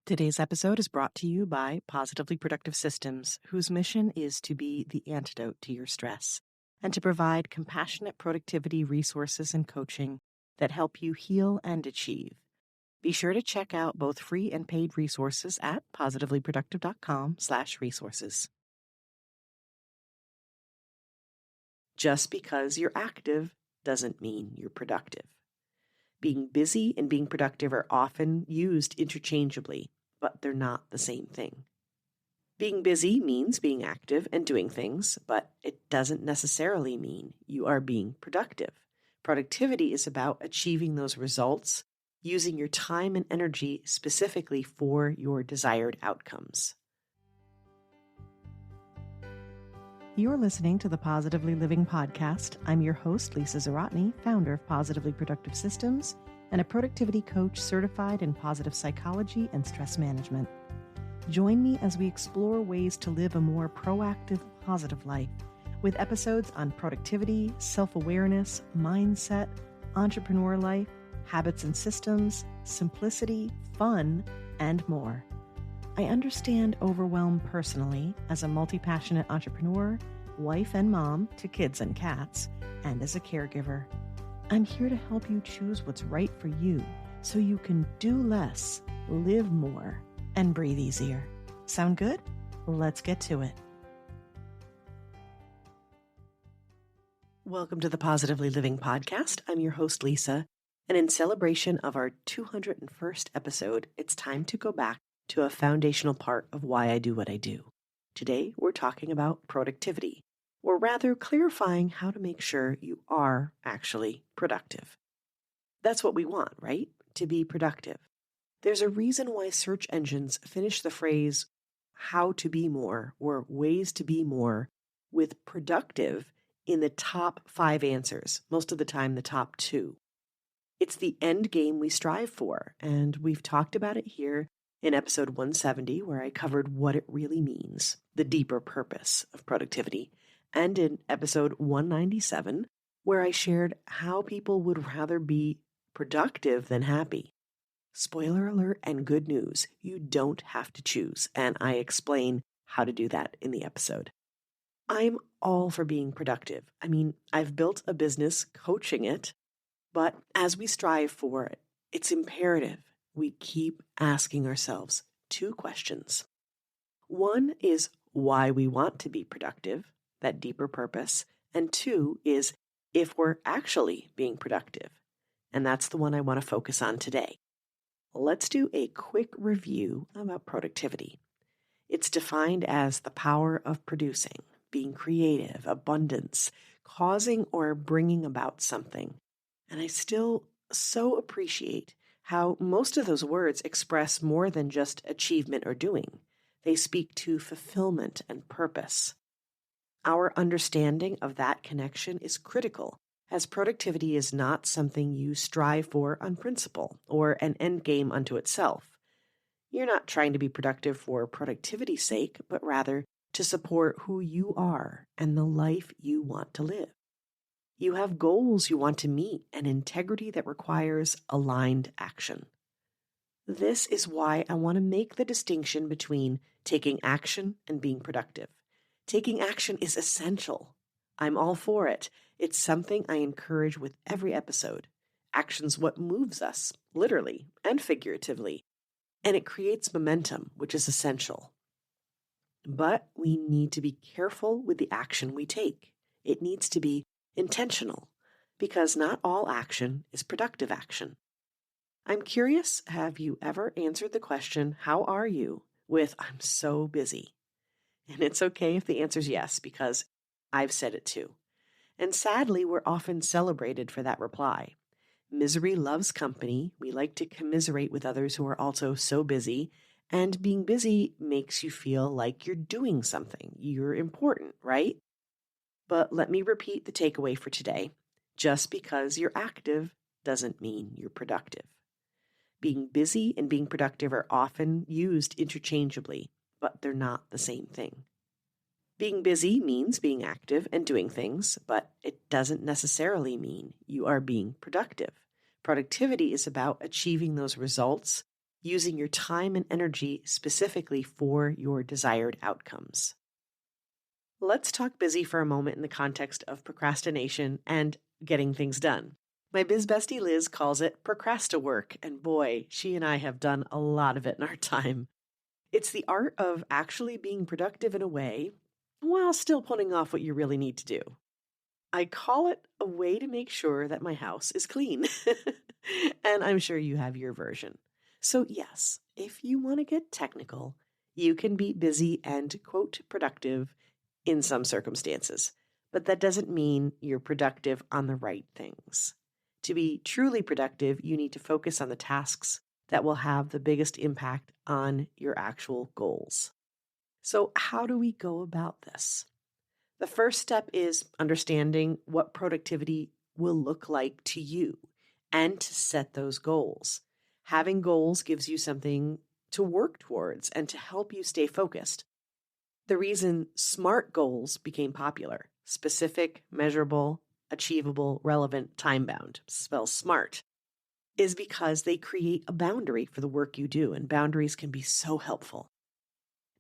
Today's episode is brought to you by Positively Productive Systems, whose mission is to be the antidote to your stress and to provide compassionate productivity resources and coaching that help you heal and achieve. Be sure to check out both free and paid resources at positivelyproductive.com/resources. Just because you're active doesn't mean you're productive. Being busy and being productive are often used interchangeably, but they're not the same thing. Being busy means being active and doing things, but it doesn't necessarily mean you are being productive. Productivity is about achieving those results, using your time and energy specifically for your desired outcomes. You're listening to the Positively Living Podcast. I'm your host, Lisa Zaratny, founder of Positively Productive Systems and a productivity coach certified in positive psychology and stress management. Join me as we explore ways to live a more proactive, positive life with episodes on productivity, self-awareness, mindset, entrepreneur life, habits and systems, simplicity, fun, and more. I understand overwhelm personally as a multi-passionate entrepreneur, wife and mom to kids and cats, and as a caregiver. I'm here to help you choose what's right for you so you can do less, live more, and breathe easier. Sound good? Let's get to it. Welcome to the Positively Living Podcast. I'm your host, Lisa, and in celebration of our 201st episode, it's time to go back to a foundational part of why I do what I do. Today, we're talking about productivity, or rather clarifying how to make sure you are actually productive. That's what we want, right? To be productive. There's a reason why search engines finish the phrase, how to be more, or ways to be more, with productive in the top 5 answers, most of the time the top 2. It's the end game we strive for, and we've talked about it here in episode 170, where I covered what it really means, the deeper purpose of productivity, and in episode 197, where I shared how people would rather be productive than happy. Spoiler alert and good news, you don't have to choose, and I explain how to do that in the episode. I'm all for being productive. I mean, I've built a business coaching it, but as we strive for it, it's imperative we keep asking ourselves 2 questions. One is why we want to be productive, that deeper purpose, and 2 is if we're actually being productive. And that's the one I want to focus on today. Let's do a quick review about productivity. It's defined as the power of producing, being creative, abundance, causing or bringing about something. And I still so appreciate how most of those words express more than just achievement or doing. They speak to fulfillment and purpose. Our understanding of that connection is critical, as productivity is not something you strive for on principle or an end game unto itself. You're not trying to be productive for productivity's sake, but rather to support who you are and the life you want to live. You have goals you want to meet and integrity that requires aligned action. This is why I want to make the distinction between taking action and being productive. Taking action is essential. I'm all for it. It's something I encourage with every episode. Action's what moves us, literally and figuratively, and it creates momentum, which is essential. But we need to be careful with the action we take. It needs to be intentional, because not all action is productive action. I'm curious, have you ever answered the question, how are you, with I'm so busy? And it's okay if the answer is yes, because I've said it too. And sadly, we're often celebrated for that reply. Misery loves company. We like to commiserate with others who are also so busy. And being busy makes you feel like you're doing something. You're important, right? But let me repeat the takeaway for today. Just because you're active doesn't mean you're productive. Being busy and being productive are often used interchangeably, but they're not the same thing. Being busy means being active and doing things, but it doesn't necessarily mean you are being productive. Productivity is about achieving those results, using your time and energy specifically for your desired outcomes. Let's talk busy for a moment in the context of procrastination and getting things done. My biz bestie Liz calls it procrasti-work, and boy, she and I have done a lot of it in our time. It's the art of actually being productive in a way while still putting off what you really need to do. I call it a way to make sure that my house is clean. And I'm sure you have your version. So yes, if you want to get technical, you can be busy and, quote, productive in some circumstances. But that doesn't mean you're productive on the right things. To be truly productive, you need to focus on the tasks that will have the biggest impact on your actual goals. So how do we go about this? The first step is understanding what productivity will look like to you and to set those goals. Having goals gives you something to work towards and to help you stay focused. The reason SMART goals became popular, specific, measurable, achievable, relevant, time-bound, spells SMART, is because they create a boundary for the work you do, and boundaries can be so helpful.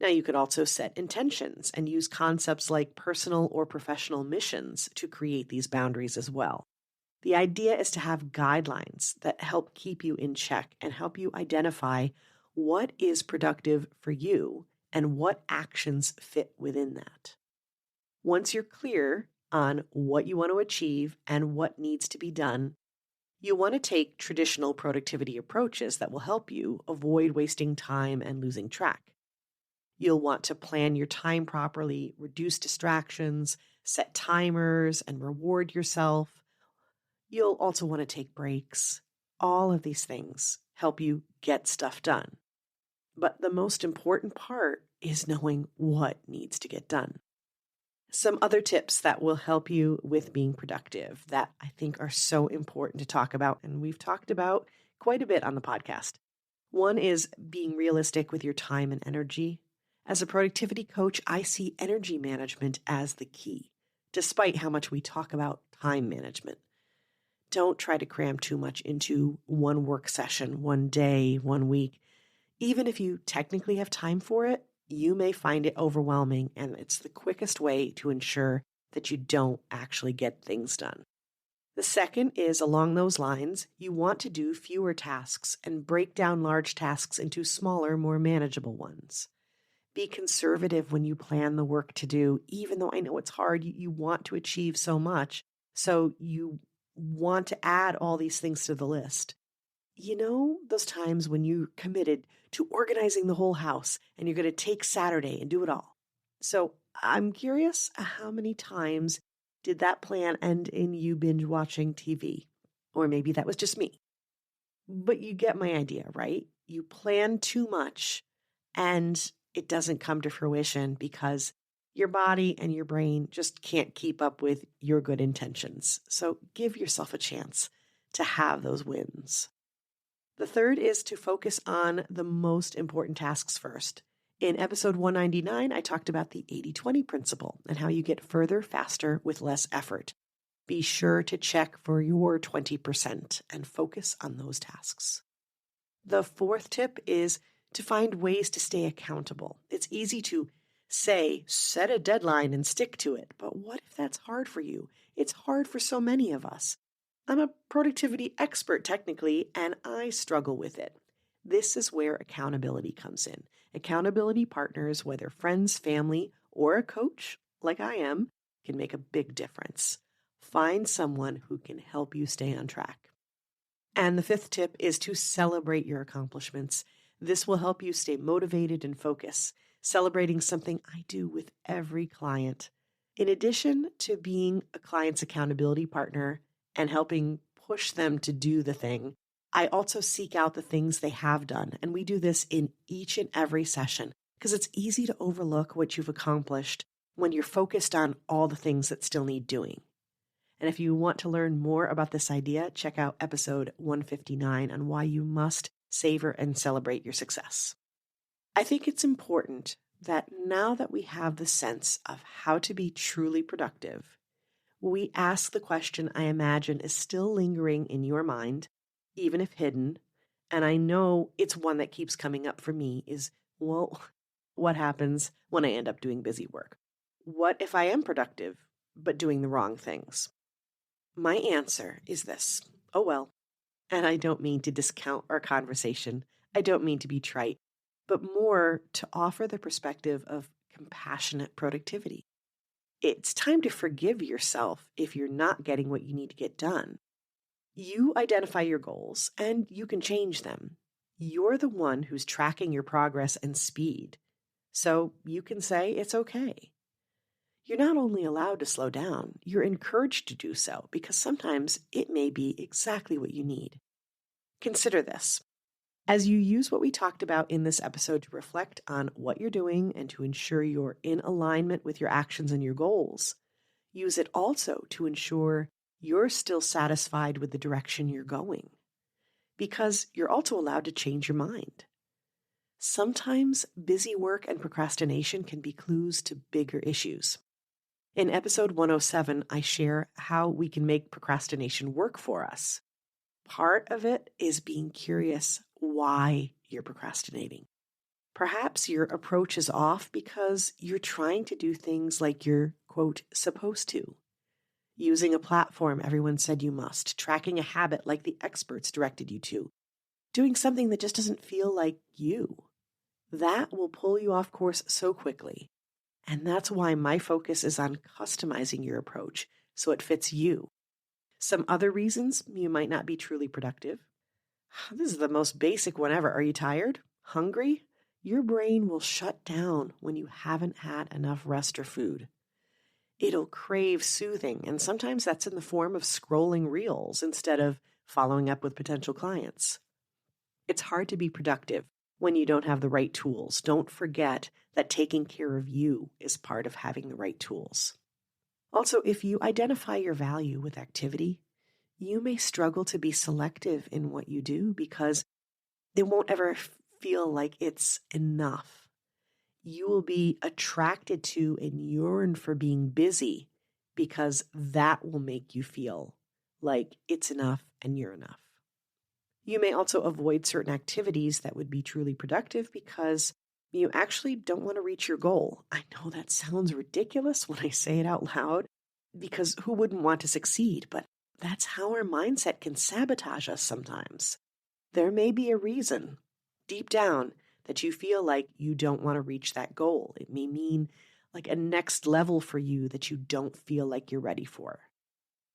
Now, you could also set intentions and use concepts like personal or professional missions to create these boundaries as well. The idea is to have guidelines that help keep you in check and help you identify what is productive for you and what actions fit within that. Once you're clear on what you want to achieve and what needs to be done, you want to take traditional productivity approaches that will help you avoid wasting time and losing track. You'll want to plan your time properly, reduce distractions, set timers, and reward yourself. You'll also want to take breaks. All of these things help you get stuff done. But the most important part is knowing what needs to get done. Some other tips that will help you with being productive that I think are so important to talk about, and we've talked about quite a bit on the podcast. One is being realistic with your time and energy. As a productivity coach, I see energy management as the key, despite how much we talk about time management. Don't try to cram too much into one work session, one day, 1 week. Even if you technically have time for it, you may find it overwhelming, and it's the quickest way to ensure that you don't actually get things done. The second is, along those lines, you want to do fewer tasks and break down large tasks into smaller, more manageable ones. Be conservative when you plan the work to do, even though I know it's hard. You want to achieve so much, so you want to add all these things to the list. You know, those times when you're committed to organizing the whole house and you're going to take Saturday and do it all. So I'm curious, how many times did that plan end in you binge watching TV? Or maybe that was just me. But you get my idea, right? You plan too much and it doesn't come to fruition because your body and your brain just can't keep up with your good intentions. So give yourself a chance to have those wins. The third is to focus on the most important tasks first. In episode 199, I talked about the 80-20 principle and how you get further faster with less effort. Be sure to check for your 20% and focus on those tasks. The fourth tip is to find ways to stay accountable. It's easy to say, set a deadline and stick to it. But what if that's hard for you? It's hard for so many of us. I'm a productivity expert technically, and I struggle with it. This is where accountability comes in. Accountability partners, whether friends, family, or a coach like I am, can make a big difference. Find someone who can help you stay on track. And the fifth tip is to celebrate your accomplishments. This will help you stay motivated and focused. Celebrating something I do with every client. In addition to being a client's accountability partner and helping push them to do the thing, I also seek out the things they have done. And we do this in each and every session because it's easy to overlook what you've accomplished when you're focused on all the things that still need doing. And if you want to learn more about this idea, check out episode 159 on why you must savor and celebrate your success. I think it's important that now that we have the sense of how to be truly productive, we ask the question I imagine is still lingering in your mind, even if hidden, And I know it's one that keeps coming up for me is, well, what happens when I end up doing busy work? What if I am productive, but doing the wrong things? My answer is this: oh well. And I don't mean to discount our conversation. I don't mean to be trite, but more to offer the perspective of compassionate productivity. It's time to forgive yourself if you're not getting what you need to get done. You identify your goals and you can change them. You're the one who's tracking your progress and speed. So you can say it's okay. You're not only allowed to slow down, you're encouraged to do so because sometimes it may be exactly what you need. Consider this. As you use what we talked about in this episode to reflect on what you're doing and to ensure you're in alignment with your actions and your goals, use it also to ensure you're still satisfied with the direction you're going, because you're also allowed to change your mind. Sometimes busy work and procrastination can be clues to bigger issues. In episode 107, I share how we can make procrastination work for us. Part of it is being curious why you're procrastinating. Perhaps your approach is off because you're trying to do things like you're, quote, supposed to. Using a platform everyone said you must, tracking a habit like the experts directed you to, doing something that just doesn't feel like you. That will pull you off course so quickly. And that's why my focus is on customizing your approach so it fits you. Some other reasons you might not be truly productive. This is the most basic one ever. Are you tired? Hungry? Your brain will shut down when you haven't had enough rest or food. It'll crave soothing, and sometimes that's in the form of scrolling reels instead of following up with potential clients. It's hard to be productive when you don't have the right tools. Don't forget that taking care of you is part of having the right tools. Also, if you identify your value with activity, you may struggle to be selective in what you do because it won't ever feel like it's enough. You will be attracted to and yearn for being busy because that will make you feel like it's enough and you're enough. You may also avoid certain activities that would be truly productive because you actually don't want to reach your goal. I know that sounds ridiculous when I say it out loud, because who wouldn't want to succeed? But that's how our mindset can sabotage us sometimes. There may be a reason deep down that you feel like you don't want to reach that goal. It may mean like a next level for you that you don't feel like you're ready for.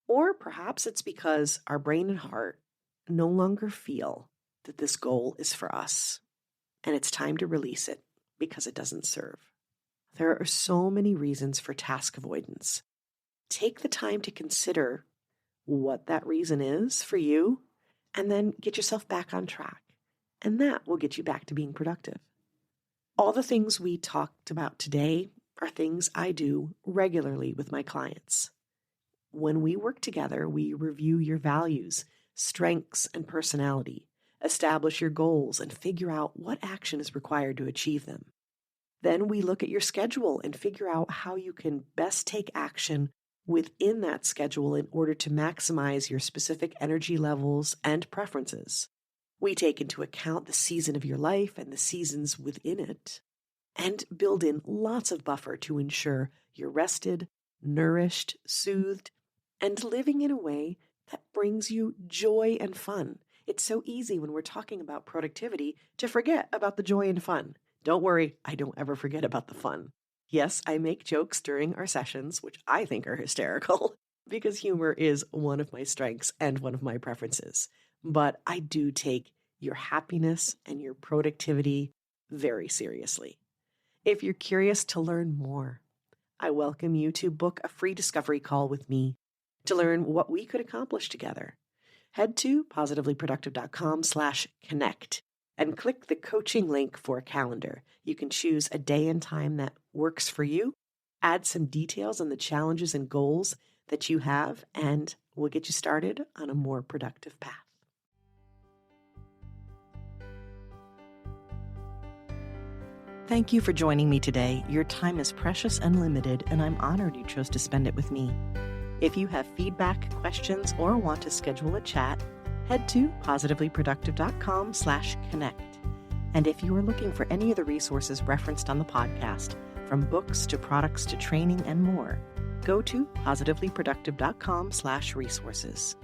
Or perhaps it's because our brain and heart no longer feel that this goal is for us, and it's time to release it because it doesn't serve. There are so many reasons for task avoidance. Take the time to consider what that reason is for you, and then get yourself back on track. And that will get you back to being productive. All the things we talked about today are things I do regularly with my clients. When we work together, we review your values, strengths, and personality, establish your goals, and figure out what action is required to achieve them. Then we look at your schedule and figure out how you can best take action within that schedule in order to maximize your specific energy levels and preferences. We take into account the season of your life and the seasons within it, and build in lots of buffer to ensure you're rested, nourished, soothed, and living in a way that brings you joy and fun. It's so easy when we're talking about productivity to forget about the joy and fun. Don't worry, I don't ever forget about the fun. Yes, I make jokes during our sessions, which I think are hysterical, because humor is one of my strengths and one of my preferences. But I do take your happiness and your productivity very seriously. If you're curious to learn more, I welcome you to book a free discovery call with me to learn what we could accomplish together. Head to positivelyproductive.com/connect and click the coaching link for a calendar. You can choose a day and time that works for you, add some details on the challenges and goals that you have, and we'll get you started on a more productive path. Thank you for joining me today. Your time is precious and limited, and I'm honored you chose to spend it with me. If you have feedback, questions, or want to schedule a chat, head to positivelyproductive.com/connect. And if you are looking for any of the resources referenced on the podcast, from books to products to training and more, go to positivelyproductive.com/resources.